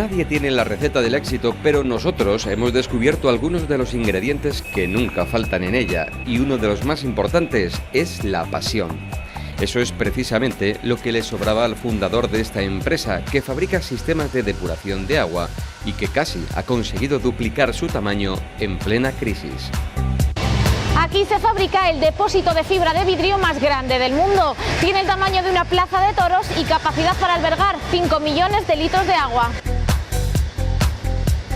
Nadie tiene la receta del éxito, pero nosotros hemos descubierto algunos de los ingredientes que nunca faltan en ella, y uno de los más importantes es la pasión. Eso es precisamente lo que le sobraba al fundador de esta empresa, que fabrica sistemas de depuración de agua y que casi ha conseguido duplicar su tamaño en plena crisis. Aquí se fabrica el depósito de fibra de vidrio más grande del mundo. Tiene el tamaño de una plaza de toros y capacidad para albergar 5 millones de litros de agua.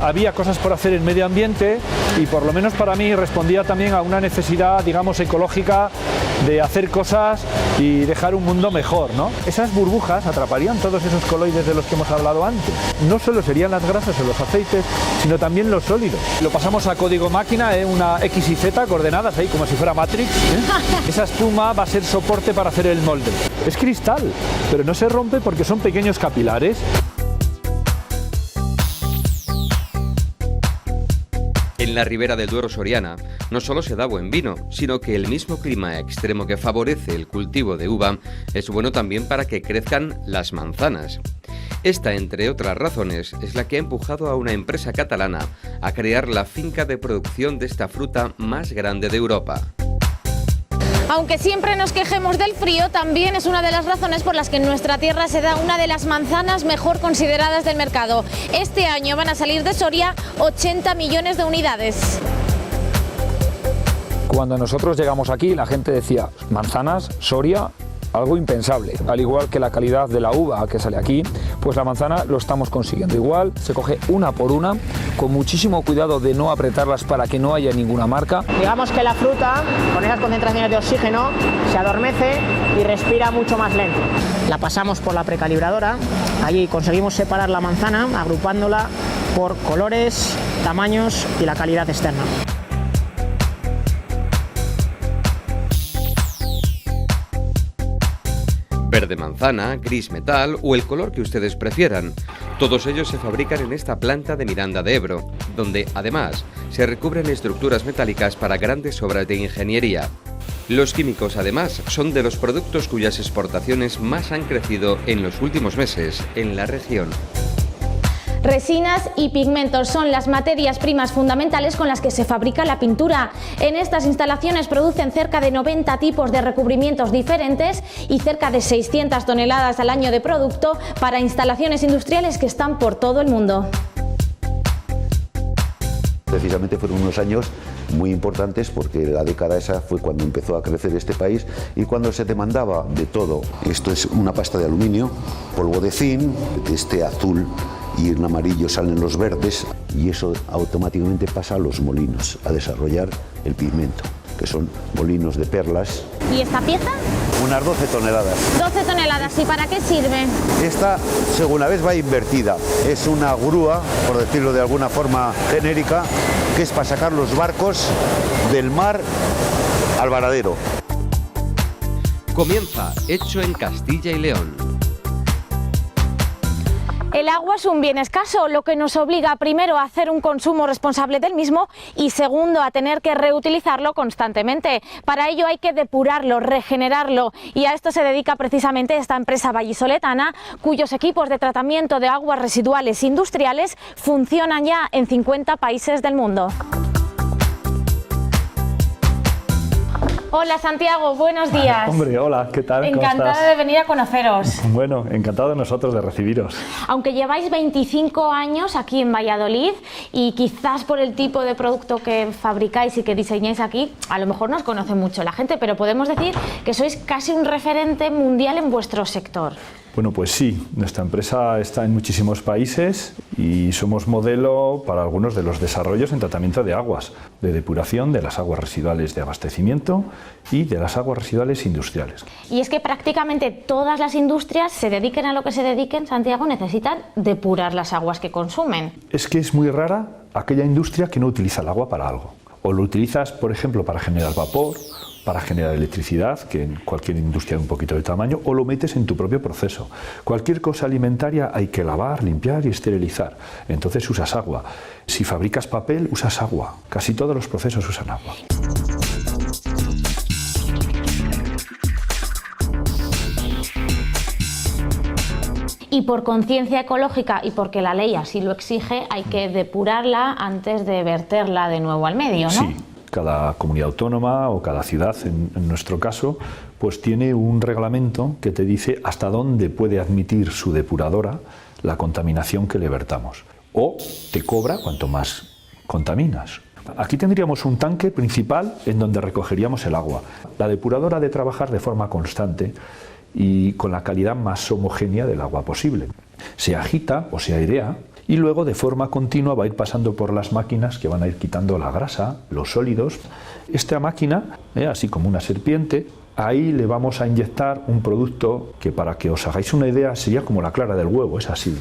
Había cosas por hacer en medio ambiente y por lo menos para mí respondía también a una necesidad, digamos, ecológica de hacer cosas y dejar un mundo mejor, ¿no? Esas burbujas atraparían todos esos coloides de los que hemos hablado antes. No solo serían las grasas o los aceites, sino también los sólidos. Lo pasamos a código máquina, una X y Z coordenadas ahí como si fuera Matrix, ¿eh? Esa espuma va a ser soporte para hacer el molde. Es cristal, pero no se rompe porque son pequeños capilares. En la ribera del Duero soriana no solo se da buen vino, sino que el mismo clima extremo que favorece el cultivo de uva es bueno también para que crezcan las manzanas. Esta, entre otras razones, es la que ha empujado a una empresa catalana a crear la finca de producción de esta fruta más grande de Europa. Aunque siempre nos quejemos del frío, también es una de las razones por las que en nuestra tierra se da una de las manzanas mejor consideradas del mercado. Este año van a salir de Soria 80 millones de unidades. Cuando nosotros llegamos aquí, la gente decía, manzanas, Soria, algo impensable. Al igual que la calidad de la uva que sale aquí, pues la manzana lo estamos consiguiendo. Igual se coge una por una, con muchísimo cuidado de no apretarlas para que no haya ninguna marca. Digamos que la fruta, con esas concentraciones de oxígeno, se adormece y respira mucho más lento. La pasamos por la precalibradora, allí conseguimos separar la manzana, agrupándola por colores, tamaños y la calidad externa. Verde manzana, gris metal o el color que ustedes prefieran. Todos ellos se fabrican en esta planta de Miranda de Ebro, donde además se recubren estructuras metálicas para grandes obras de ingeniería. Los químicos además son de los productos cuyas exportaciones más han crecido en los últimos meses en la región. Resinas y pigmentos son las materias primas fundamentales con las que se fabrica la pintura. En estas instalaciones producen cerca de 90 tipos de recubrimientos diferentes y cerca de 600 toneladas al año de producto para instalaciones industriales que están por todo el mundo. Precisamente fueron unos años muy importantes porque la década esa fue cuando empezó a crecer este país y cuando se demandaba de todo. Esto es una pasta de aluminio, polvo de zinc, este azul y en amarillo salen los verdes y eso automáticamente pasa a los molinos a desarrollar el pigmento, que son molinos de perlas. ¿Y esta pieza? Unas 12 toneladas. 12 toneladas. ¿Y para qué sirve? Esta, según vez, va invertida. Es una grúa, por decirlo de alguna forma genérica, que es para sacar los barcos del mar al varadero. Comienza Hecho en Castilla y León. El agua es un bien escaso, lo que nos obliga primero a hacer un consumo responsable del mismo y segundo a tener que reutilizarlo constantemente. Para ello hay que depurarlo, regenerarlo y a esto se dedica precisamente esta empresa vallisoletana, cuyos equipos de tratamiento de aguas residuales industriales funcionan ya en 50 países del mundo. Hola Santiago, buenos días. Hombre, hola, ¿qué tal? Encantada de venir a conoceros. Bueno, encantado nosotros de recibiros. Aunque lleváis 25 años aquí en Valladolid y quizás por el tipo de producto que fabricáis y que diseñáis aquí, a lo mejor no os conoce mucho la gente, pero podemos decir que sois casi un referente mundial en vuestro sector. Bueno, pues sí, nuestra empresa está en muchísimos países y somos modelo para algunos de los desarrollos en tratamiento de aguas, de depuración de las aguas residuales de abastecimiento y de las aguas residuales industriales. Y es que prácticamente todas las industrias, se dediquen a lo que se dediquen, Santiago, necesitan depurar las aguas que consumen. Es que es muy rara aquella industria que no utiliza el agua para algo. O lo utilizas, por ejemplo, para generar vapor, para generar electricidad, que en cualquier industria de un poquito de tamaño, o lo metes en tu propio proceso. Cualquier cosa alimentaria hay que lavar, limpiar y esterilizar. Entonces usas agua. Si fabricas papel, usas agua. Casi todos los procesos usan agua. Y por conciencia ecológica y porque la ley así lo exige, hay que depurarla antes de verterla de nuevo al medio, ¿no? Sí, cada comunidad autónoma o cada ciudad, en nuestro caso, pues tiene un reglamento que te dice hasta dónde puede admitir su depuradora la contaminación que le vertamos. O te cobra cuanto más contaminas. Aquí tendríamos un tanque principal en donde recogeríamos el agua. La depuradora ha de trabajar de forma constante y con la calidad más homogénea del agua posible. Se agita o se airea y luego de forma continua va a ir pasando por las máquinas que van a ir quitando la grasa, los sólidos. Esta máquina, así como una serpiente, ahí le vamos a inyectar un producto que, para que os hagáis una idea, sería como la clara del huevo, es así.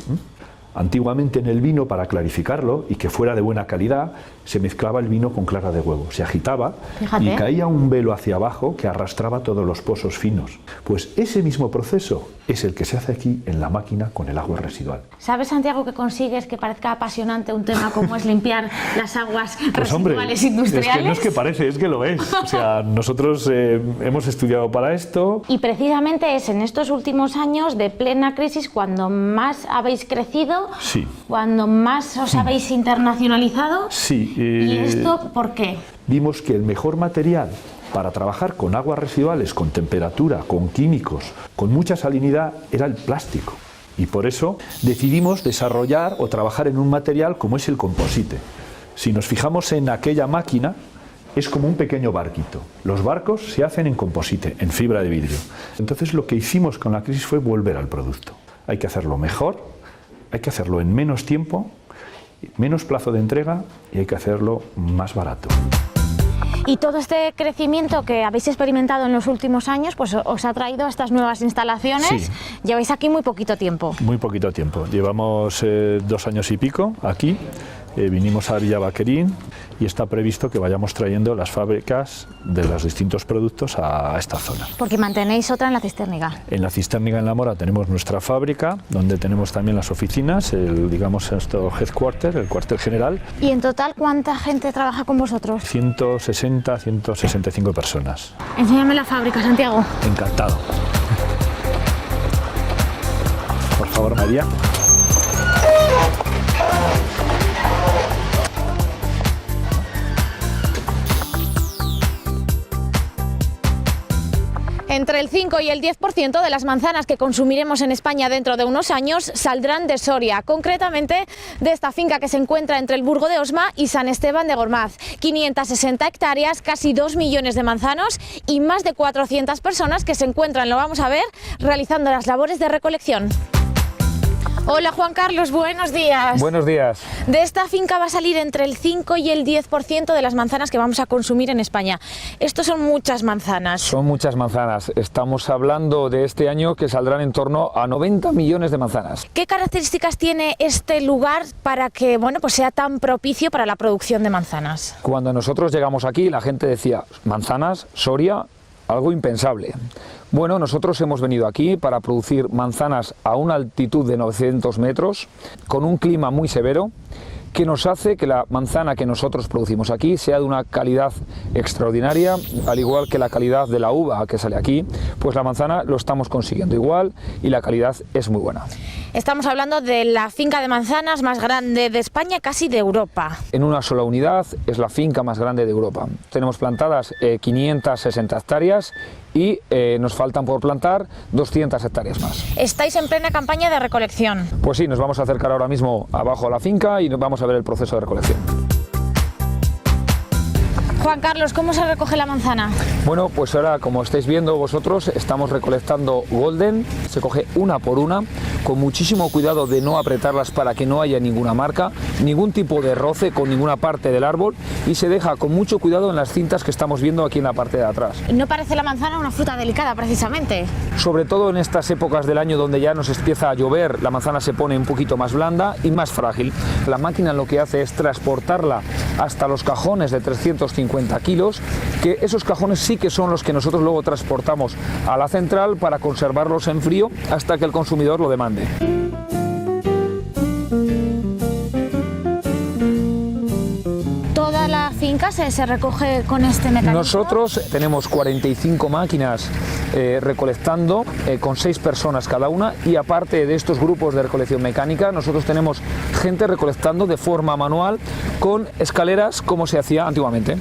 Antiguamente en el vino, para clarificarlo y que fuera de buena calidad, se mezclaba el vino con clara de huevo, se agitaba. Fíjate. Y caía un velo hacia abajo que arrastraba todos los pozos finos. Pues ese mismo proceso es el que se hace aquí en la máquina con el agua residual. ¿Sabes, Santiago, que consigues que parezca apasionante un tema como es limpiar las aguas residuales, hombre, industriales? Es que no es que parece, es que lo es. O sea, nosotros hemos estudiado para esto. Y precisamente es en estos últimos años de plena crisis cuando más habéis crecido, sí, cuando más os habéis internacionalizado. Sí. ¿Y esto por qué? Vimos que el mejor material para trabajar con aguas residuales, con temperatura, con químicos, con mucha salinidad, era el plástico. Y por eso decidimos desarrollar o trabajar en un material como es el composite. Si nos fijamos en aquella máquina, es como un pequeño barquito. Los barcos se hacen en composite, en fibra de vidrio. Entonces lo que hicimos con la crisis fue volver al producto. Hay que hacerlo mejor, hay que hacerlo en menos tiempo, menos plazo de entrega y hay que hacerlo más barato. Y todo este crecimiento que habéis experimentado en los últimos años, pues os ha traído a estas nuevas instalaciones. Sí. Lleváis aquí muy poquito tiempo. Muy poquito tiempo. Llevamos 2 años y pico aquí. Vinimos a Villa Vaquerín y está previsto que vayamos trayendo las fábricas de los distintos productos a esta zona. Porque mantenéis otra en la Cistérniga. En la Cistérniga, en La Mora, tenemos nuestra fábrica, donde tenemos también las oficinas, digamos nuestro headquarter, el cuartel general. ¿Y en total cuánta gente trabaja con vosotros? 160, 165 personas. Enséñame la fábrica, Santiago. Encantado. Por favor, María. Entre el 5 y el 10% de las manzanas que consumiremos en España dentro de unos años saldrán de Soria, concretamente de esta finca que se encuentra entre el Burgo de Osma y San Esteban de Gormaz. 560 hectáreas, casi 2 millones de manzanos y más de 400 personas que se encuentran, lo vamos a ver, realizando las labores de recolección. Hola Juan Carlos, buenos días. Buenos días. De esta finca va a salir entre el 5 y el 10% de las manzanas que vamos a consumir en España. Estos son muchas manzanas. Son muchas manzanas. Estamos hablando de este año que saldrán en torno a 90 millones de manzanas. ¿Qué características tiene este lugar para que pues sea tan propicio para la producción de manzanas? Cuando nosotros llegamos aquí, la gente decía, manzanas, Soria, algo impensable. Bueno, nosotros hemos venido aquí para producir manzanas a una altitud de 900 metros, con un clima muy severo, que nos hace que la manzana que nosotros producimos aquí sea de una calidad extraordinaria, al igual que la calidad de la uva que sale aquí, pues la manzana lo estamos consiguiendo igual y la calidad es muy buena. Estamos hablando de la finca de manzanas más grande de España, casi de Europa. En una sola unidad es la finca más grande de Europa. Tenemos plantadas 560 hectáreas y nos faltan por plantar 200 hectáreas más. Estáis en plena campaña de recolección. Pues sí, nos vamos a acercar ahora mismo abajo a la finca y nos vamos a ver el proceso de recolección. Juan Carlos, ¿cómo se recoge la manzana? Bueno, pues ahora, como estáis viendo vosotros, estamos recolectando Golden. Se coge una por una, con muchísimo cuidado de no apretarlas para que no haya ninguna marca, ningún tipo de roce con ninguna parte del árbol, y se deja con mucho cuidado en las cintas que estamos viendo aquí en la parte de atrás. ¿No parece la manzana una fruta delicada, precisamente? Sobre todo en estas épocas del año donde ya nos empieza a llover, la manzana se pone un poquito más blanda y más frágil. La máquina lo que hace es transportarla hasta los cajones de 350 kilos, que esos cajones sí que son los que nosotros luego transportamos a la central para conservarlos en frío hasta que el consumidor lo demande. Toda la finca técnica se recoge con este mecanismo? Nosotros tenemos 45 máquinas recolectando con 6 personas cada una, y aparte de estos grupos de recolección mecánica, nosotros tenemos gente recolectando de forma manual con escaleras como se hacía antiguamente.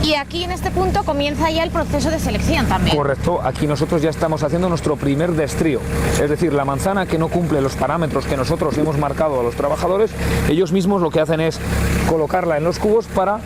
Y aquí en este punto comienza ya el proceso de selección también. Correcto, aquí nosotros ya estamos haciendo nuestro primer destrío, es decir, la manzana que no cumple los parámetros que nosotros hemos marcado a los trabajadores, ellos mismos lo que hacen es colocarla en los cubos para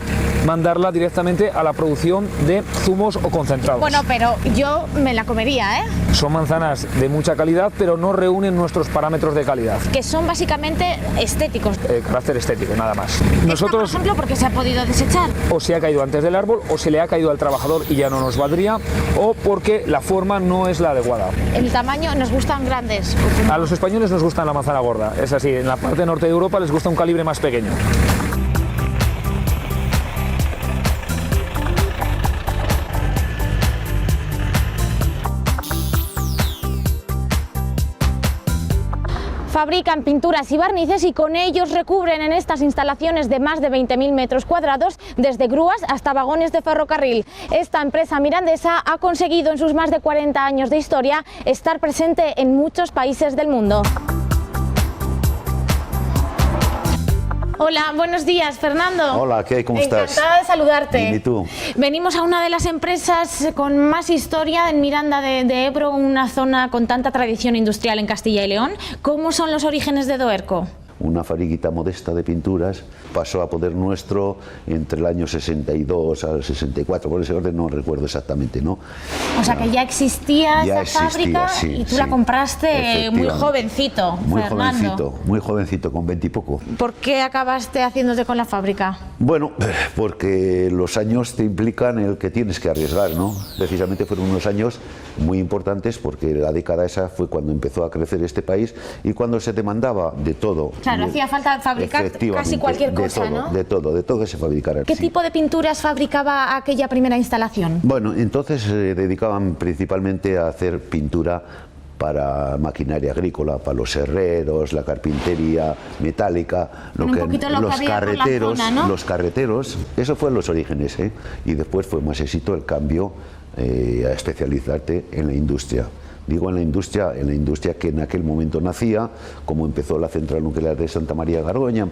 mandarla directamente a la producción de zumos o concentrados. Bueno, pero yo me la comería, ¿eh? Son manzanas de mucha calidad, pero no reúnen nuestros parámetros de calidad. Que son básicamente estéticos. Carácter estético, nada más. Nosotros, por ejemplo, porque se ha podido desechar. O se ha caído antes del árbol, o se le ha caído al trabajador y ya no nos valdría, o porque la forma no es la adecuada. El tamaño, nos gustan grandes. A los españoles nos gusta la manzana gorda, es así, en la parte norte de Europa les gusta un calibre más pequeño. Fabrican pinturas y barnices y con ellos recubren en estas instalaciones de más de 20.000 metros cuadrados, desde grúas hasta vagones de ferrocarril. Esta empresa mirandesa ha conseguido en sus más de 40 años de historia estar presente en muchos países del mundo. Hola, buenos días, Fernando. Hola, ¿qué hay? ¿Cómo estás? Encantada de saludarte. ¿Y tú? Venimos a una de las empresas con más historia en Miranda de Ebro, una zona con tanta tradición industrial en Castilla y León. ¿Cómo son los orígenes de Doerco? Una fabriquita modesta de pinturas, pasó a poder nuestro entre el año 62 al 64, por ese orden no recuerdo exactamente, ¿no? O sea que ya existía ya esa fábrica, sí, y tú la compraste muy jovencito, muy Fernando. Muy jovencito, con 20 y poco. ¿Por qué acabaste haciéndote con la fábrica? Bueno, porque los años te implican el que tienes que arriesgar, ¿no? Precisamente fueron unos años muy importantes porque la década esa fue cuando empezó a crecer este país y cuando se demandaba de todo. Claro, hacía falta fabricar casi cualquier cosa, de todo, ¿no? De todo que se fabricara. ¿Qué tipo de pinturas fabricaba aquella primera instalación? Bueno, entonces se dedicaban principalmente a hacer pintura para maquinaria agrícola, para los herreros, la carpintería metálica, los carreteros, zona, ¿no? Los carreteros, eso fue los orígenes, ¿eh? Y después fue más éxito el cambio a especializarte en la industria. Digo en la industria que en aquel momento nacía, como empezó la central nuclear de Santa María de Gargoña,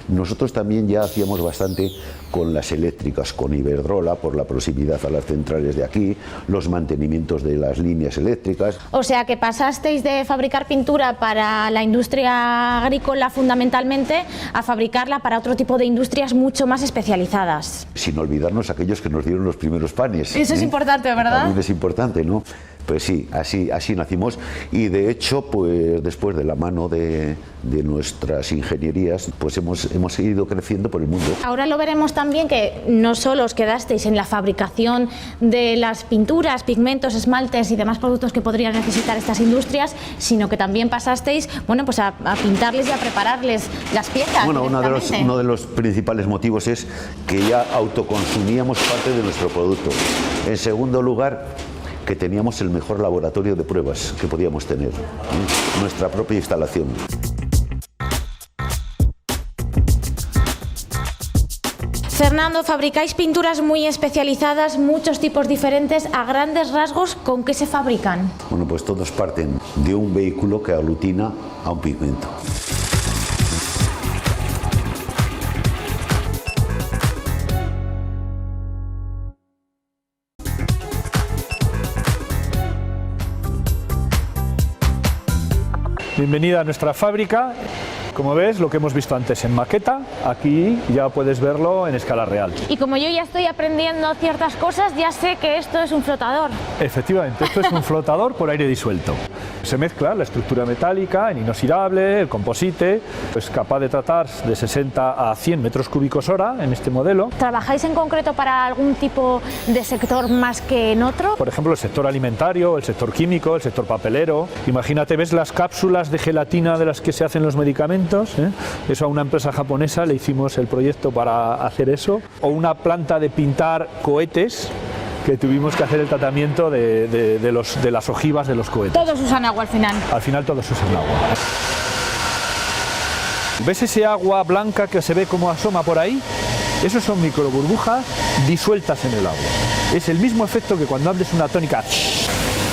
nosotros también ya hacíamos bastante con las eléctricas, con Iberdrola, por la proximidad a las centrales de aquí, los mantenimientos de las líneas eléctricas. O sea que pasasteis de fabricar pintura para la industria agrícola fundamentalmente a fabricarla para otro tipo de industrias mucho más especializadas. Sin olvidarnos aquellos que nos dieron los primeros panes. Eso es importante, ¿verdad? También es importante, ¿no? Pues sí, así nacimos y de hecho, pues después de la mano de nuestras ingenierías, pues hemos seguido creciendo por el mundo. Ahora lo veremos también que no solo os quedasteis en la fabricación de las pinturas, pigmentos, esmaltes y demás productos que podrían necesitar estas industrias, sino que también pasasteis, bueno, pues a pintarles y a prepararles las piezas. Bueno, uno de los principales motivos es que ya autoconsumíamos parte de nuestro producto. En segundo lugar, que teníamos el mejor laboratorio de pruebas que podíamos tener, nuestra propia instalación. Fernando, fabricáis pinturas muy especializadas, muchos tipos diferentes. A grandes rasgos, ¿con qué se fabrican? Bueno, pues todos parten de un vehículo que aglutina a un pigmento. Bienvenida a nuestra fábrica. Como ves, lo que hemos visto antes en maqueta, aquí ya puedes verlo en escala real. Y como yo ya estoy aprendiendo ciertas cosas, ya sé que esto es un flotador. Efectivamente, esto es un flotador por aire disuelto. Se mezcla la estructura metálica en inoxidable, el composite, es capaz de tratar de 60 a 100 metros cúbicos hora en este modelo. ¿Trabajáis en concreto para algún tipo de sector más que en otro? Por ejemplo, el sector alimentario, el sector químico, el sector papelero. Imagínate, ves las cápsulas de gelatina de las que se hacen los medicamentos. Eso a una empresa japonesa le hicimos el proyecto para hacer eso. O una planta de pintar cohetes, que tuvimos que hacer el tratamiento de las ojivas de los cohetes. Todos usan agua al final. Al final todos usan agua. ¿Ves ese agua blanca que se ve como asoma por ahí? Esos son microburbujas disueltas en el agua. Es el mismo efecto que cuando hables una tónica.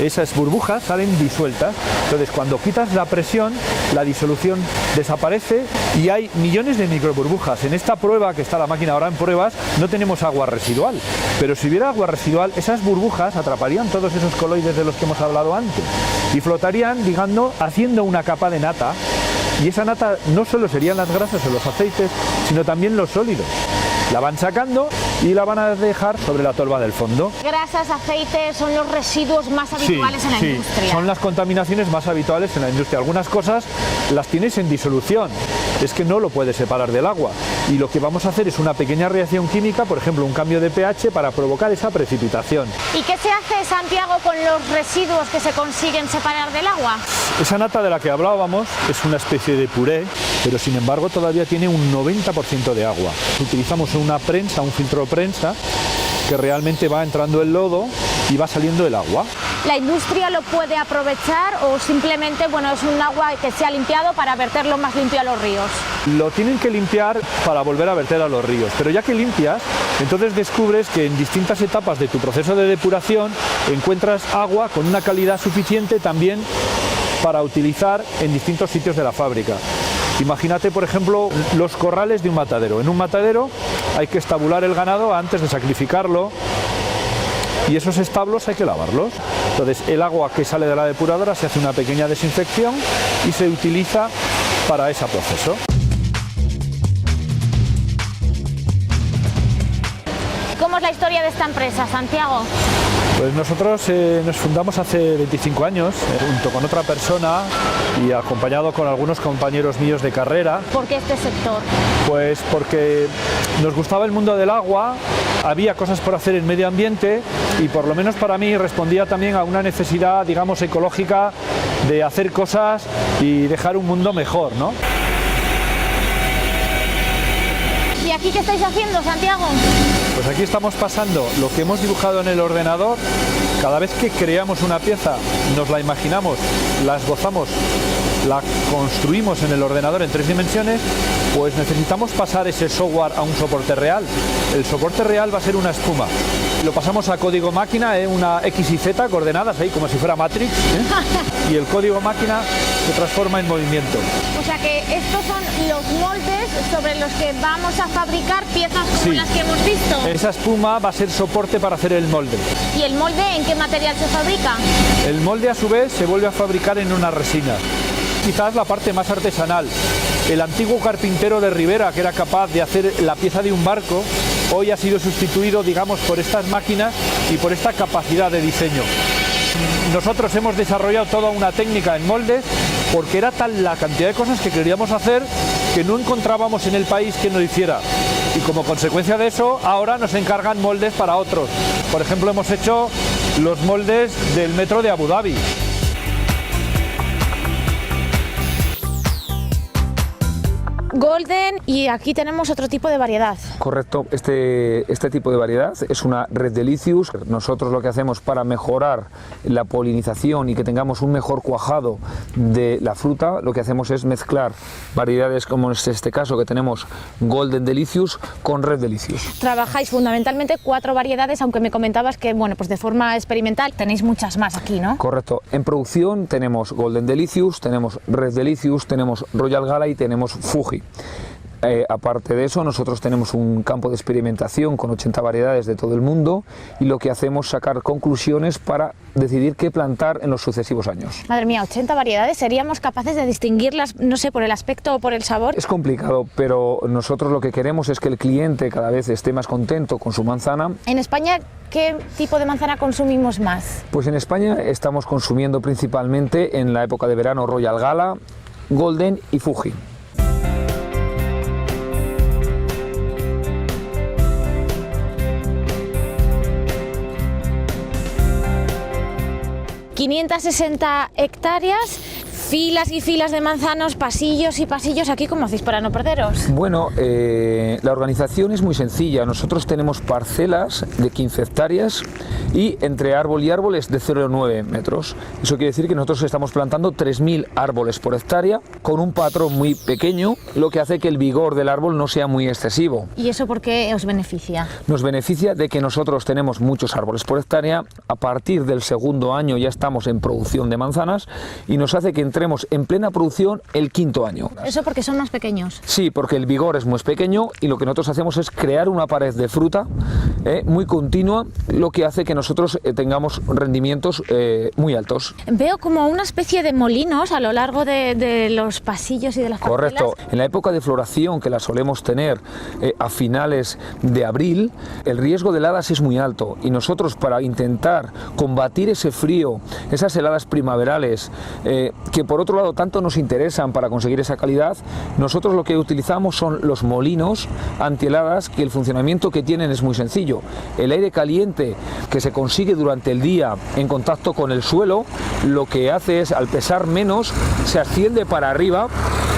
Esas burbujas salen disueltas. Entonces, cuando quitas la presión, la disolución desaparece y hay millones de microburbujas. En esta prueba, que está la máquina ahora en pruebas, no tenemos agua residual. Pero si hubiera agua residual, esas burbujas atraparían todos esos coloides de los que hemos hablado antes y flotarían, digamos, haciendo una capa de nata. Y esa nata no solo serían las grasas o los aceites, sino también los sólidos. La van sacando y la van a dejar sobre la tolva del fondo. Grasas, aceites son los residuos más habituales en la industria. Son las contaminaciones más habituales en la industria. Algunas cosas las tienes en disolución, es que no lo puedes separar del agua. Y lo que vamos a hacer es una pequeña reacción química, por ejemplo un cambio de pH para provocar esa precipitación. ¿Y qué se hace, Santiago, con los residuos que se consiguen separar del agua? Esa nata de la que hablábamos es una especie de puré, pero sin embargo todavía tiene un 90% de agua. Utilizamos una prensa, un filtro de prensa, que realmente va entrando el lodo y va saliendo el agua. ¿La industria lo puede aprovechar o simplemente, bueno, es un agua que se ha limpiado para verterlo más limpio a los ríos? Lo tienen que limpiar para volver a verter a los ríos, pero ya que limpias, entonces descubres que en distintas etapas de tu proceso de depuración encuentras agua con una calidad suficiente también para utilizar en distintos sitios de la fábrica. Imagínate, por ejemplo, los corrales de un matadero. En un matadero hay que estabular el ganado antes de sacrificarlo y esos establos hay que lavarlos. Entonces el agua que sale de la depuradora se hace una pequeña desinfección y se utiliza para ese proceso. ¿Cómo es la historia de esta empresa, Santiago? Pues nosotros nos fundamos hace 25 años, junto con otra persona y acompañado con algunos compañeros míos de carrera. ¿Por qué este sector? Pues porque nos gustaba el mundo del agua, había cosas por hacer en medio ambiente y por lo menos para mí respondía también a una necesidad, digamos, ecológica de hacer cosas y dejar un mundo mejor, ¿no? ¿Y aquí qué estáis haciendo, Santiago? Pues aquí estamos pasando lo que hemos dibujado en el ordenador. Cada vez que creamos una pieza, nos la imaginamos, la esbozamos, la construimos en el ordenador en 3 dimensiones, pues necesitamos pasar ese software a un soporte real. El soporte real va a ser una espuma. Lo pasamos a código máquina, una X y Z coordenadas ahí como si fuera Matrix, y el código máquina se transforma en movimiento. O sea que estos son los moldes sobre los que vamos a fabricar piezas como las que hemos visto. Esa espuma va a ser soporte para hacer el molde. ¿Y el molde en qué material se fabrica? El molde a su vez se vuelve a fabricar en una resina. Quizás la parte más artesanal. El antiguo carpintero de Ribera, que era capaz de hacer la pieza de un barco, hoy ha sido sustituido, digamos, por estas máquinas y por esta capacidad de diseño. Nosotros hemos desarrollado toda una técnica en moldes porque era tal la cantidad de cosas que queríamos hacer que no encontrábamos en el país quien lo hiciera. Y como consecuencia de eso, ahora nos encargan moldes para otros. Por ejemplo, hemos hecho los moldes del metro de Abu Dhabi. Golden, y aquí tenemos otro tipo de variedad. Correcto, este tipo de variedad es una Red Delicious. Nosotros lo que hacemos para mejorar la polinización y que tengamos un mejor cuajado de la fruta, lo que hacemos es mezclar variedades como en este caso que tenemos Golden Delicious con Red Delicious. Trabajáis fundamentalmente 4 variedades, aunque me comentabas que, bueno, pues de forma experimental tenéis muchas más aquí, ¿no? Correcto, en producción tenemos Golden Delicious, tenemos Red Delicious, tenemos Royal Gala y tenemos Fuji. Aparte de eso, nosotros tenemos un campo de experimentación con 80 variedades de todo el mundo y lo que hacemos es sacar conclusiones para decidir qué plantar en los sucesivos años. Madre mía, 80 variedades, ¿seríamos capaces de distinguirlas, no sé, por el aspecto o por el sabor? Es complicado, pero nosotros lo que queremos es que el cliente cada vez esté más contento con su manzana. En España, ¿qué tipo de manzana consumimos más? Pues en España estamos consumiendo principalmente en la época de verano Royal Gala, Golden y Fuji. ...560 hectáreas, filas y filas de manzanos, pasillos y pasillos. ¿Aquí cómo hacéis para no perderos? Bueno, la organización es muy sencilla. Nosotros tenemos parcelas de 15 hectáreas y entre árbol y árbol es de 0,9 metros. Eso quiere decir que nosotros estamos plantando 3.000 árboles por hectárea con un patrón muy pequeño, lo que hace que el vigor del árbol no sea muy excesivo. ¿Y eso por qué os beneficia? Nos beneficia de que nosotros tenemos muchos árboles por hectárea. A partir del segundo año ya estamos en producción de manzanas y nos hace que entremos en plena producción el quinto año. ¿Eso porque son más pequeños? Sí, porque el vigor es muy pequeño y lo que nosotros hacemos es crear una pared de fruta muy continua, lo que hace que nosotros tengamos rendimientos muy altos. Veo como una especie de molinos a lo largo de los pasillos y de las parcelas. Correcto. En la época de floración, que la solemos tener a finales de abril, el riesgo de heladas es muy alto y nosotros, para intentar combatir ese frío, esas heladas primaverales que por otro lado tanto nos interesan para conseguir esa calidad, nosotros lo que utilizamos son los molinos antiheladas, que el funcionamiento que tienen es muy sencillo. El aire caliente que se consigue durante el día en contacto con el suelo, lo que hace es, al pesar menos, se asciende para arriba,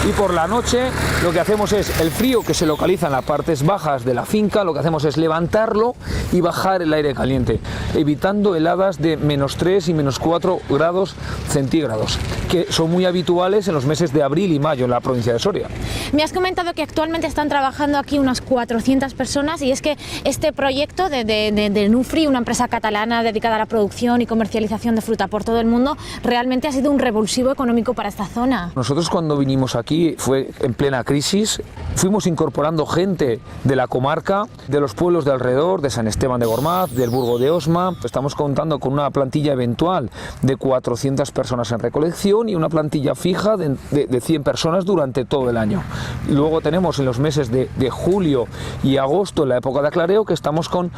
y por la noche lo que hacemos es el frío que se localiza en las partes bajas de la finca, lo que hacemos es levantarlo y bajar el aire caliente, evitando heladas de -3 y -4 grados centígrados, que son muy habituales en los meses de abril y mayo en la provincia de Soria. Me has comentado que actualmente están trabajando aquí unas 400 personas, y es que este proyecto de Nufri, una empresa catalana dedicada a la producción y comercialización de fruta por todo el mundo, realmente ha sido un revulsivo económico para esta zona. Nosotros, cuando vinimos aquí, fue en plena crisis, fuimos incorporando gente de la comarca, de los pueblos de alrededor, de San Esteban de Gormaz, del Burgo de Osma. Estamos contando con una plantilla eventual de 400 personas en recolección y una plantilla fija de 100 personas durante todo el año. Luego tenemos en los meses de julio y agosto, en la época de aclareo, que estamos con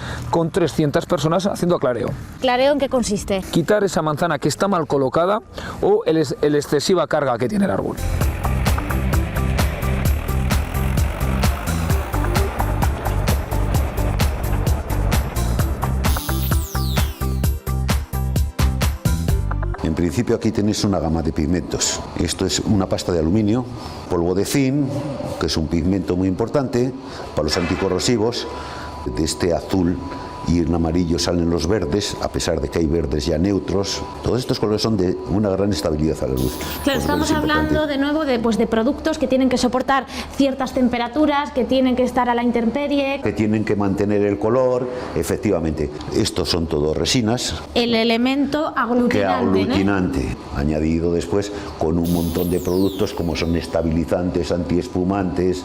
300 personas haciendo aclareo. ¿Clareo en qué consiste? Quitar esa manzana que está mal colocada o el excesiva carga que tiene el árbol. En principio aquí tenéis una gama de pigmentos. Esto es una pasta de aluminio, polvo de zinc, que es un pigmento muy importante para los anticorrosivos. De este azul y en amarillo salen los verdes, a pesar de que hay verdes ya neutros. Todos estos colores son de una gran estabilidad a la luz. Claro, estamos hablando de nuevo de productos que tienen que soportar ciertas temperaturas, que tienen que estar a la intemperie, que tienen que mantener el color. Efectivamente, estos son todos resinas. El elemento aglutinante, ¿no? Añadido después con un montón de productos como son estabilizantes, antiespumantes.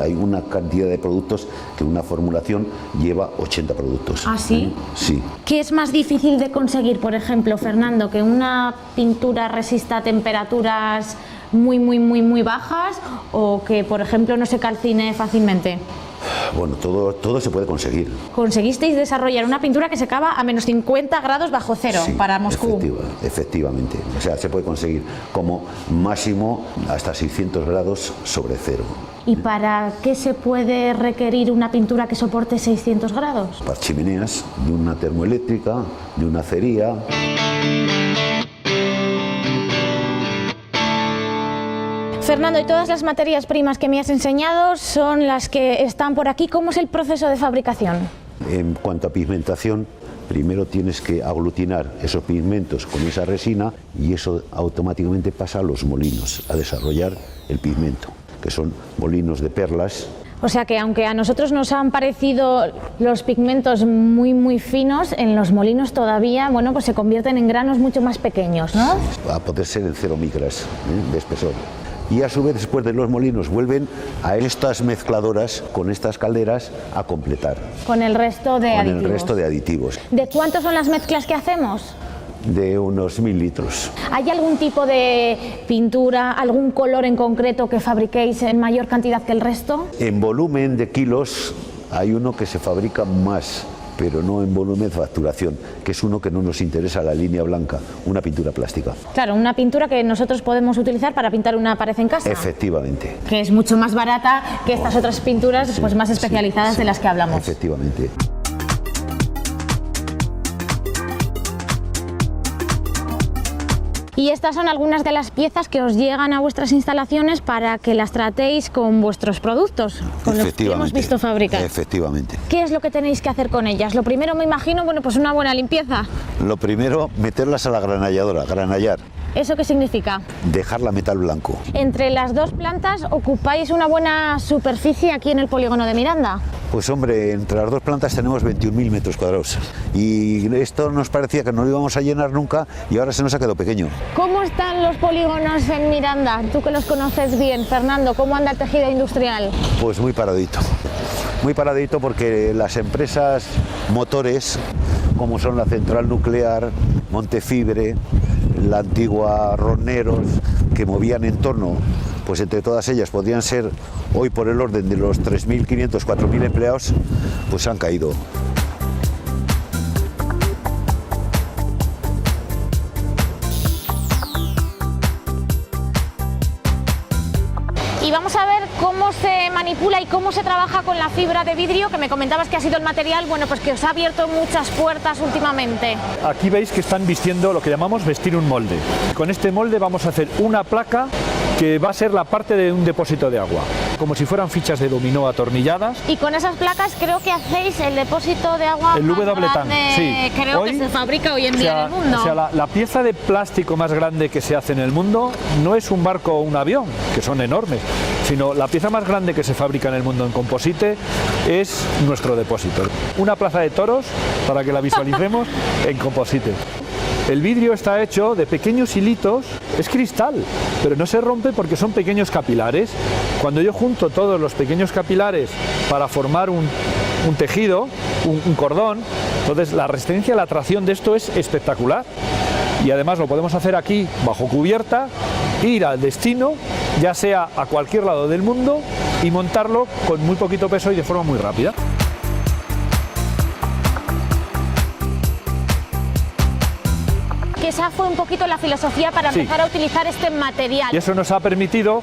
Hay una cantidad de productos que una formulación lleva 80 productos. ¿Ah, sí? Sí. ¿Qué es más difícil de conseguir, por ejemplo, Fernando, que una pintura resista a temperaturas muy bajas, o que, por ejemplo, no se calcine fácilmente? Bueno, todo se puede conseguir. Conseguisteis desarrollar una pintura que secaba a -50 grados bajo cero, sí, para Moscú. Efectivamente. O sea, se puede conseguir como máximo hasta 600 grados sobre cero. ¿Y para qué se puede requerir una pintura que soporte 600 grados? Para chimeneas, de una termoeléctrica, de una acería. Fernando, y todas las materias primas que me has enseñado son las que están por aquí. ¿Cómo es el proceso de fabricación? En cuanto a pigmentación, primero tienes que aglutinar esos pigmentos con esa resina y eso automáticamente pasa a los molinos a desarrollar el pigmento, que son molinos de perlas. O sea que aunque a nosotros nos han parecido los pigmentos muy finos, en los molinos todavía, bueno, pues se convierten en granos mucho más pequeños, ¿no? A poder ser en 0 micras de espesor. Y a su vez, después de los molinos, vuelven a estas mezcladoras con estas calderas a completar. Con el resto de aditivos. Con el resto de aditivos. ¿De cuántos son las mezclas que hacemos? De unos 1000 litros. ¿Hay algún tipo de pintura, algún color en concreto que fabriquéis en mayor cantidad que el resto? En volumen de kilos hay uno que se fabrica más, pero no en volumen de facturación, que es uno que no nos interesa, la línea blanca, una pintura plástica. Claro, una pintura que nosotros podemos utilizar para pintar una pared en casa. Efectivamente. Que es mucho más barata que estas otras pinturas, sí, pues más especializadas, sí, de las que hablamos. Efectivamente. Y estas son algunas de las piezas que os llegan a vuestras instalaciones para que las tratéis con vuestros productos, con los que hemos visto fabricar. Efectivamente. ¿Qué es lo que tenéis que hacer con ellas? Lo primero, me imagino, bueno, pues una buena limpieza. Lo primero, meterlas a la granalladora, granallar. ¿Eso qué significa? Dejarla metal blanco. Entre las dos plantas ocupáis una buena superficie aquí en el polígono de Miranda. Pues hombre, entre las dos plantas tenemos 21.000 metros cuadrados y esto nos parecía que no lo íbamos a llenar nunca y ahora se nos ha quedado pequeño. ¿Cómo están los polígonos en Miranda? Tú que los conoces bien, Fernando, ¿cómo anda el tejido industrial? Pues muy paradito porque las empresas motores, como son la central nuclear, Montefibre, la antigua Roneros, que movían en torno, pues entre todas ellas podrían ser hoy por el orden de los 3.500, 4.000 empleados, pues han caído. Y vamos a ver cómo se manipula y cómo se trabaja con la fibra de vidrio, que me comentabas que ha sido el material, bueno, pues que os ha abierto muchas puertas últimamente. Aquí veis que están vistiendo lo que llamamos vestir un molde. Con este molde vamos a hacer una placa que va a ser la parte de un depósito de agua, como si fueran fichas de dominó atornilladas. Y con esas placas creo que hacéis el depósito de agua el más W tank, grande, sí. Creo Hoy, que se fabrica hoy en día en el mundo. O sea, la pieza de plástico más grande que se hace en el mundo no es un barco o un avión, que son enormes, sino la pieza más grande que se fabrica en el mundo en composite es nuestro depósito. Una plaza de toros, para que la visualicemos, en composite. El vidrio está hecho de pequeños hilitos, es cristal, pero no se rompe porque son pequeños capilares. Cuando yo junto todos los pequeños capilares para formar un tejido, un cordón, entonces la resistencia a la tracción de esto es espectacular. Y además lo podemos hacer aquí bajo cubierta, ir al destino, ya sea a cualquier lado del mundo, y montarlo con muy poquito peso y de forma muy rápida. Esa fue un poquito la filosofía para empezar a utilizar este material. Y eso nos ha permitido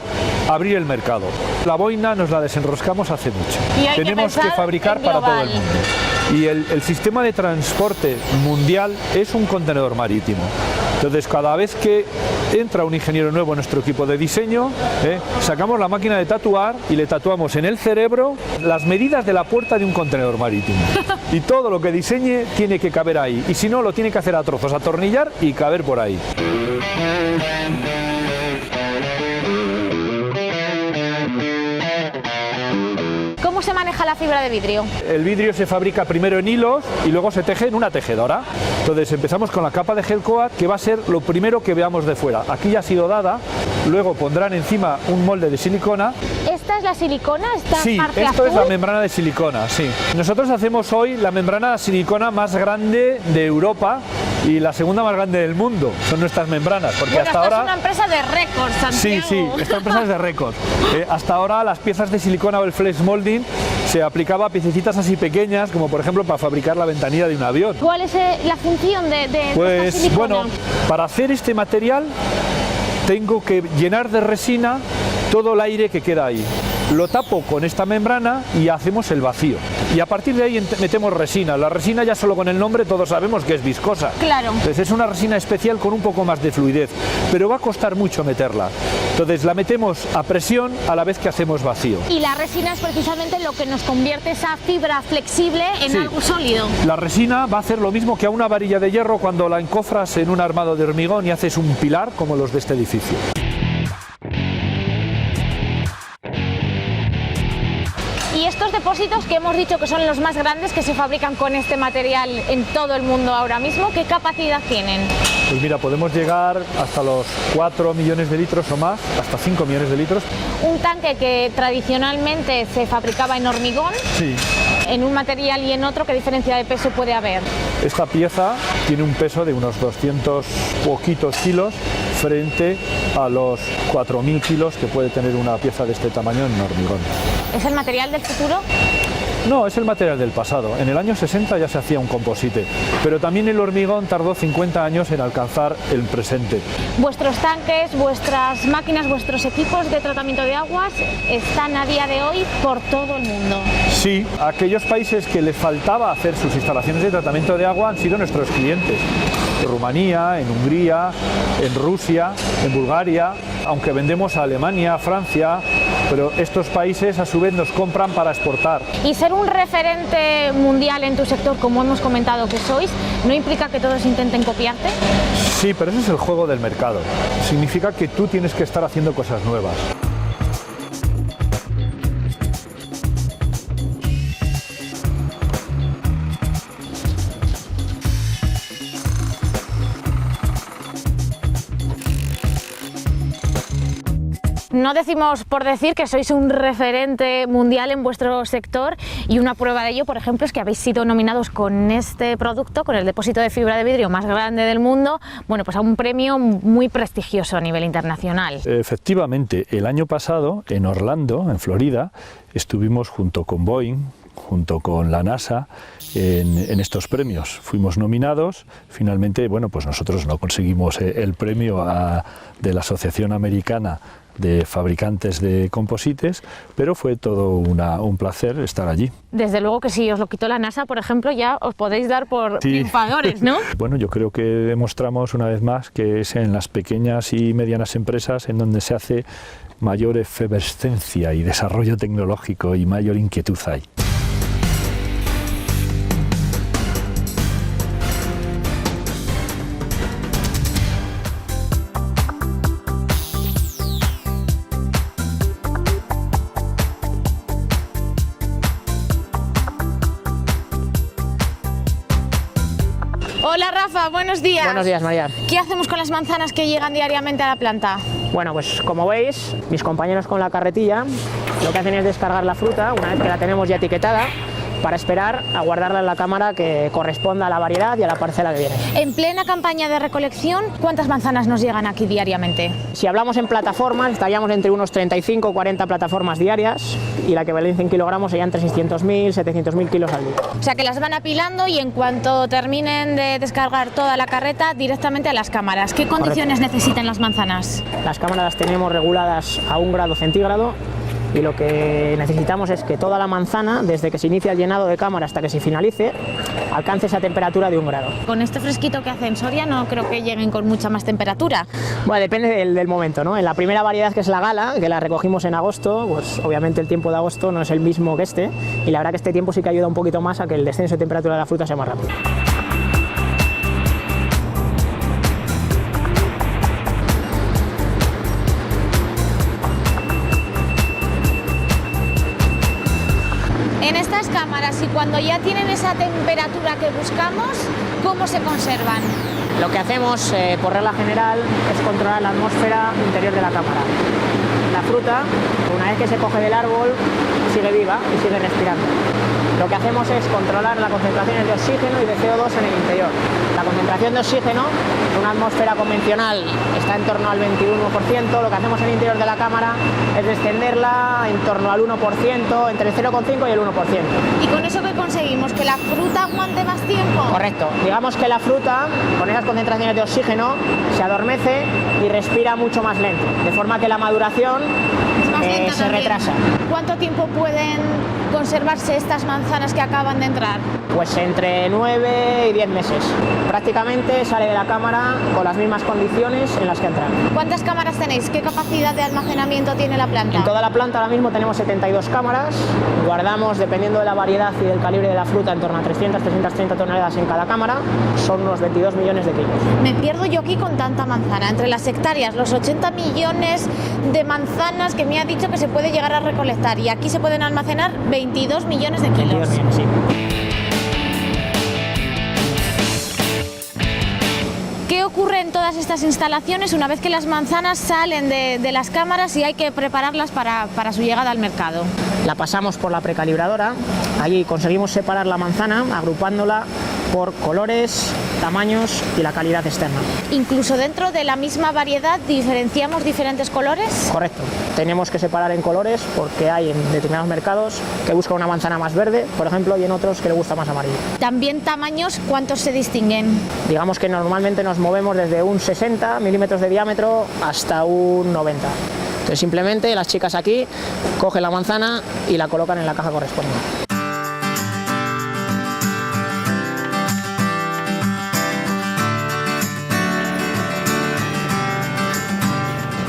abrir el mercado. La boina nos la desenroscamos hace mucho. Y hay tenemos que fabricar para todo el mundo. Y el sistema de transporte mundial es un contenedor marítimo. Entonces, cada vez que entra un ingeniero nuevo en nuestro equipo de diseño, sacamos la máquina de tatuar y le tatuamos en el cerebro las medidas de la puerta de un contenedor marítimo. Y todo lo que diseñe tiene que caber ahí. Y si no, lo tiene que hacer a trozos, atornillar y caber por ahí. ¿Cómo se maneja la fibra de vidrio? El vidrio se fabrica primero en hilos y luego se teje en una tejedora. Entonces empezamos con la capa de gel coat, que va a ser lo primero que veamos de fuera. Aquí ya ha sido dada, luego pondrán encima un molde de silicona. ¿Esta es la silicona? ¿Esta Sí, parte esto azul? es la membrana de silicona, sí. Nosotros hacemos hoy la membrana de silicona más grande de Europa y la segunda más grande del mundo. Son nuestras membranas, porque Bueno, hasta esta ahora... es una empresa de récords, Santiago. Sí, esta empresa es de récord. Hasta ahora las piezas de silicona o el flex molding se aplicaba a piececitas así pequeñas, como por ejemplo para fabricar la ventanilla de un avión. ¿Cuál es la función de esta Pues silicona? bueno, para hacer este material tengo que llenar de resina todo el aire que queda ahí. Lo tapo con esta membrana y hacemos el vacío. Y a partir de ahí metemos resina. La resina, ya solo con el nombre todos sabemos que es viscosa. Claro. Entonces es una resina especial con un poco más de fluidez, pero va a costar mucho meterla. Entonces la metemos a presión a la vez que hacemos vacío. Y la resina es precisamente lo que nos convierte esa fibra flexible en algo sólido. La resina va a hacer lo mismo que a una varilla de hierro cuando la encofras en un armado de hormigón y haces un pilar como los de este edificio. Y estos depósitos que hemos dicho que son los más grandes que se fabrican con este material en todo el mundo ahora mismo, ¿qué capacidad tienen? Pues mira, podemos llegar hasta los 4 millones de litros o más, hasta 5 millones de litros. Un tanque que tradicionalmente se fabricaba en hormigón, Sí. en un material y en otro, ¿qué diferencia de peso puede haber? Esta pieza tiene un peso de unos 200 poquitos kilos frente a los 4.000 kilos que puede tener una pieza de este tamaño en hormigón. ¿Es el material del futuro? No, es el material del pasado. En el año 60 ya se hacía un composite, pero también el hormigón tardó 50 años en alcanzar el presente. Vuestros tanques, vuestras máquinas, vuestros equipos de tratamiento de aguas están a día de hoy por todo el mundo. Sí, aquellos países que les faltaba hacer sus instalaciones de tratamiento de agua han sido nuestros clientes. en Rumanía, en Hungría, en Rusia, en Bulgaria, aunque vendemos a Alemania, a Francia, pero estos países a su vez nos compran para exportar. Y ser un referente mundial en tu sector, como hemos comentado que sois, ¿no implica que todos intenten copiarte? Sí, pero ese es el juego del mercado. Significa que tú tienes que estar haciendo cosas nuevas. No decimos por decir que sois un referente mundial en vuestro sector, y una prueba de ello, por ejemplo, es que habéis sido nominados con este producto, con el depósito de fibra de vidrio más grande del mundo, bueno, pues a un premio muy prestigioso a nivel internacional. Efectivamente, el año pasado en Orlando, en Florida, estuvimos junto con Boeing, junto con la NASA, en estos premios. Fuimos nominados, finalmente, bueno, pues nosotros no conseguimos el premio de la Asociación Americana de Fabricantes de Composites, pero fue todo un placer estar allí. Desde luego que si os lo quitó la NASA, por ejemplo, ya os podéis dar por triunfadores, ¿no? Bueno, yo creo que demostramos una vez más que es en las pequeñas y medianas empresas en donde se hace mayor efervescencia y desarrollo tecnológico y mayor inquietud hay. Hola Rafa, buenos días. Buenos días, María. ¿Qué hacemos con las manzanas que llegan diariamente a la planta? Bueno, pues como veis, mis compañeros con la carretilla lo que hacen es descargar la fruta una vez que la tenemos ya etiquetada, para esperar a guardarla en la cámara que corresponda a la variedad y a la parcela que viene. En plena campaña de recolección, ¿cuántas manzanas nos llegan aquí diariamente? Si hablamos en plataformas, estaríamos entre unos 35 o 40 plataformas diarias, y la que vale en kilogramos serían entre 600.000 y 700.000 kilos al día. O sea que las van apilando y en cuanto terminen de descargar toda la carreta, directamente a las cámaras. ¿Qué condiciones necesitan las manzanas? Las cámaras las tenemos reguladas a 1 grado centígrado, y lo que necesitamos es que toda la manzana, desde que se inicia el llenado de cámara hasta que se finalice, alcance esa temperatura de 1 grado. Con este fresquito que hace en Soria no creo que lleguen con mucha más temperatura. Bueno, depende del momento, ¿no? En la primera variedad, que es la Gala, que la recogimos en agosto, pues obviamente el tiempo de agosto no es el mismo que este, y la verdad que este tiempo sí que ayuda un poquito más a que el descenso de temperatura de la fruta sea más rápido. En estas cámaras, y cuando ya tienen esa temperatura que buscamos, ¿cómo se conservan? Lo que hacemos, por regla general, es controlar la atmósfera interior de la cámara. La fruta, una vez que se coge del árbol, sigue viva y sigue respirando. Lo que hacemos es controlar las concentraciones de oxígeno y de CO2 en el interior. La concentración de oxígeno en una atmósfera convencional está en torno al 21%, lo que hacemos en el interior de la cámara es descenderla en torno al 1%, entre el 0,5 y el 1%. ¿Y con eso qué conseguimos? ¿Que la fruta aguante más tiempo? Correcto. Digamos que la fruta, con esas concentraciones de oxígeno, se adormece y respira mucho más lento, de forma que la maduración se retrasa. ¿Cuánto tiempo pueden conservarse estas manzanas que acaban de entrar? Pues entre 9 y 10 meses. Prácticamente sale de la cámara con las mismas condiciones en las que entran. ¿Cuántas cámaras tenéis? ¿Qué capacidad de almacenamiento tiene la planta? En toda la planta ahora mismo tenemos 72 cámaras. Guardamos, dependiendo de la variedad y del calibre de la fruta, en torno a 300-330 toneladas en cada cámara. Son unos 22 millones de kilos. Me pierdo yo aquí con tanta manzana. Entre las hectáreas, los 80 millones de manzanas que me ha dicho que se puede llegar a recolectar, y aquí se pueden almacenar 22 millones de kilos. 22 millones, sí. ¿Qué ocurre en todas estas instalaciones una vez que las manzanas salen de las cámaras y hay que prepararlas para su llegada al mercado? La pasamos por la precalibradora. Allí conseguimos separar la manzana, agrupándola por colores, tamaños y la calidad externa. ¿Incluso dentro de la misma variedad diferenciamos diferentes colores? Correcto. Tenemos que separar en colores porque hay en determinados mercados que buscan una manzana más verde, por ejemplo, y en otros que le gusta más amarillo. También tamaños, ¿cuántos se distinguen? Digamos que normalmente nos movemos desde un 60 milímetros de diámetro hasta un 90. Entonces simplemente las chicas aquí cogen la manzana y la colocan en la caja correspondiente.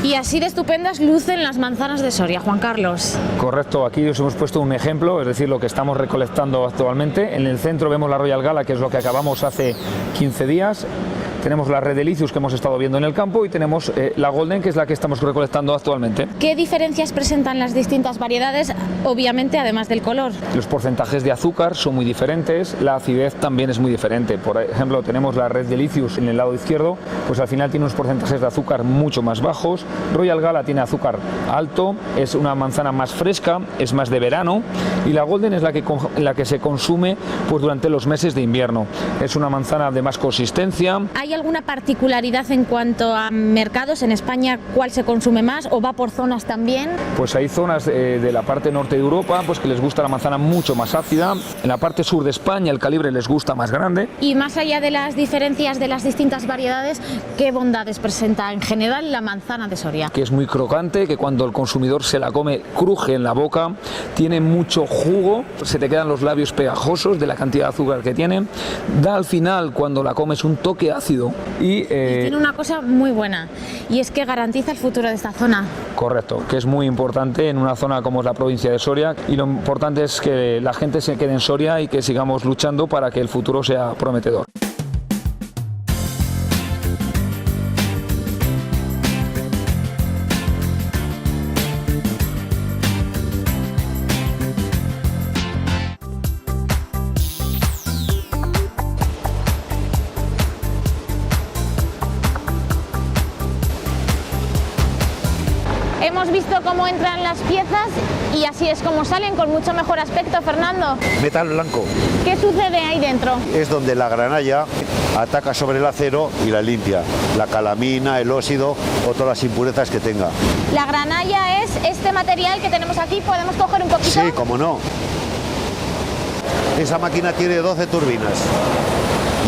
Y así de estupendas lucen las manzanas de Soria, Juan Carlos. Correcto, aquí os hemos puesto un ejemplo, es decir, lo que estamos recolectando actualmente. En el centro vemos la Royal Gala, que es lo que acabamos hace 15 días. Tenemos la Red Delicious, que hemos estado viendo en el campo, y tenemos la Golden, que es la que estamos recolectando actualmente. ¿Qué diferencias presentan las distintas variedades, obviamente, además del color? Los porcentajes de azúcar son muy diferentes, la acidez también es muy diferente. Por ejemplo, tenemos la Red Delicious en el lado izquierdo, pues al final tiene unos porcentajes de azúcar mucho más bajos. Royal Gala tiene azúcar alto, es una manzana más fresca, es más de verano, y la Golden es la que se consume pues durante los meses de invierno. Es una manzana de más consistencia. ¿Hay alguna particularidad en cuanto a mercados en España? ¿Cuál se consume más o va por zonas también? Pues hay zonas de la parte norte de Europa pues que les gusta la manzana mucho más ácida. En la parte sur de España el calibre les gusta más grande. Y más allá de las diferencias de las distintas variedades, ¿qué bondades presenta en general la manzana de Soria? Que es muy crocante, que cuando el consumidor se la come cruje en la boca, tiene mucho jugo, se te quedan los labios pegajosos de la cantidad de azúcar que tiene. Da al final, cuando la comes, un toque ácido. Y tiene una cosa muy buena, y es que garantiza el futuro de esta zona. Correcto, que es muy importante en una zona como es la provincia de Soria, y lo importante es que la gente se quede en Soria y que sigamos luchando para que el futuro sea prometedor. Hemos visto cómo entran las piezas y así es como salen, con mucho mejor aspecto, Fernando. Metal blanco. ¿Qué sucede ahí dentro? Es donde la granalla ataca sobre el acero y la limpia. La calamina, el óxido o todas las impurezas que tenga. La granalla es este material que tenemos aquí. ¿Podemos coger un poquito? Sí, cómo no. Esa máquina tiene 12 turbinas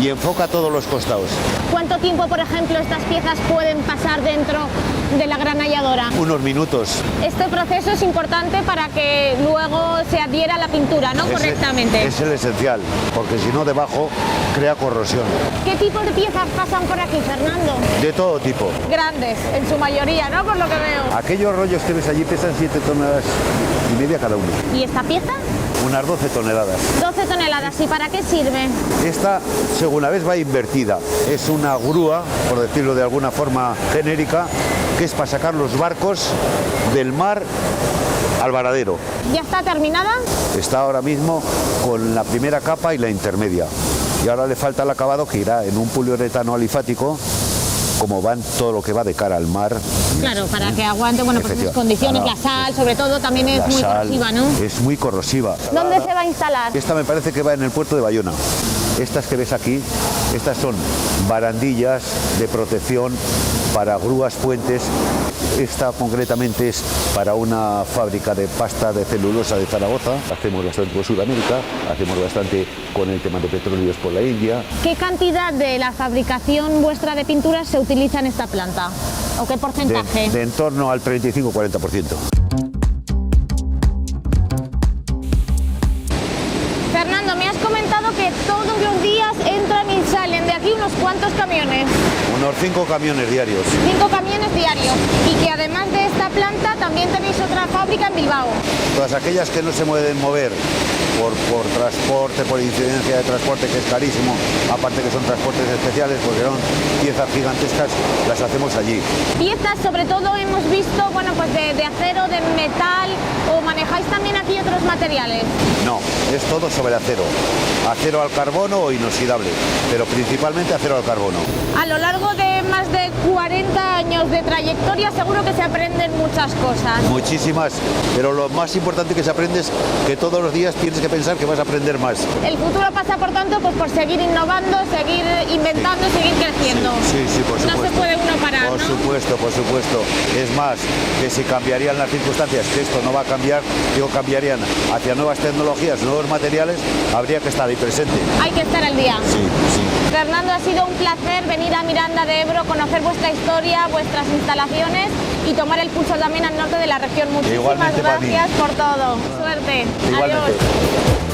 y enfoca todos los costados. ¿Cuánto tiempo, por ejemplo, estas piezas pueden pasar dentro de la granalladora? Unos minutos. Este proceso es importante para que luego se adhiera a la pintura, ¿no? Correctamente. Es el esencial, porque si no debajo crea corrosión. ¿Qué tipo de piezas pasan por aquí, Fernando? De todo tipo. Grandes, en su mayoría, ¿no? Por lo que veo. Aquellos rollos que ves allí pesan 7,5 toneladas cada uno. ¿Y esta pieza? Unas 12 toneladas. 12 toneladas. ¿Y para qué sirve? Esta, según la ves, va invertida. Es una grúa, por decirlo de alguna forma genérica, que es para sacar los barcos del mar al varadero. ¿Ya está terminada? Está ahora mismo con la primera capa y la intermedia. Y ahora le falta el acabado, que irá en un poliuretano alifático, como van todo lo que va de cara al mar. Claro, para que aguante, bueno, pues esas condiciones, la sal, sobre todo, también es muy corrosiva, ¿no? Es muy corrosiva. ¿Dónde se va a instalar? Esta me parece que va en el puerto de Bayona. Estas que ves aquí, estas son barandillas de protección para grúas, puentes. Esta concretamente es para una fábrica de pasta de celulosa de Zaragoza. Hacemos bastante por Sudamérica, hacemos bastante con el tema de petróleos por la India. ¿Qué cantidad de la fabricación vuestra de pinturas se utiliza en esta planta? ¿O qué porcentaje? De en torno al 35-40%. Fernando, me has comentado que todos los días entran y salen de aquí unos cuantos camiones. Unos 5 camiones diarios. 5 camiones diarios. Y que además de esta planta también tenéis otra fábrica en Bilbao. Todas aquellas que no se pueden mover por transporte, por incidencia de transporte, que es carísimo, aparte que son transportes especiales porque son piezas gigantescas, las hacemos allí. Piezas sobre todo hemos visto, bueno, pues de acero, de metal, ¿o manejáis también aquí otros materiales? No, es todo sobre acero. Acero al carbono o inoxidable, pero principalmente acero al carbono. A lo largo de más de 40 años de trayectoria seguro que se aprenden muchas cosas. Muchísimas, pero lo más importante que se aprende es que todos los días tienes que pensar que vas a aprender más. El futuro pasa, por tanto, pues por seguir innovando, seguir inventando, seguir creciendo. Sí, por supuesto. No se puede uno parar, Por supuesto. Es más, que si cambiarían las circunstancias, que esto no va a cambiar, digo, cambiarían hacia nuevas tecnologías, nuevos materiales, habría que estar ahí presente. Hay que estar al día. Sí. Fernando, ha sido un placer venir a Miranda de Ebro, conocer vuestra historia, vuestras instalaciones y tomar el pulso también al norte de la región. Muchísimas Igualmente, gracias por todo. Suerte. Igualmente. Adiós.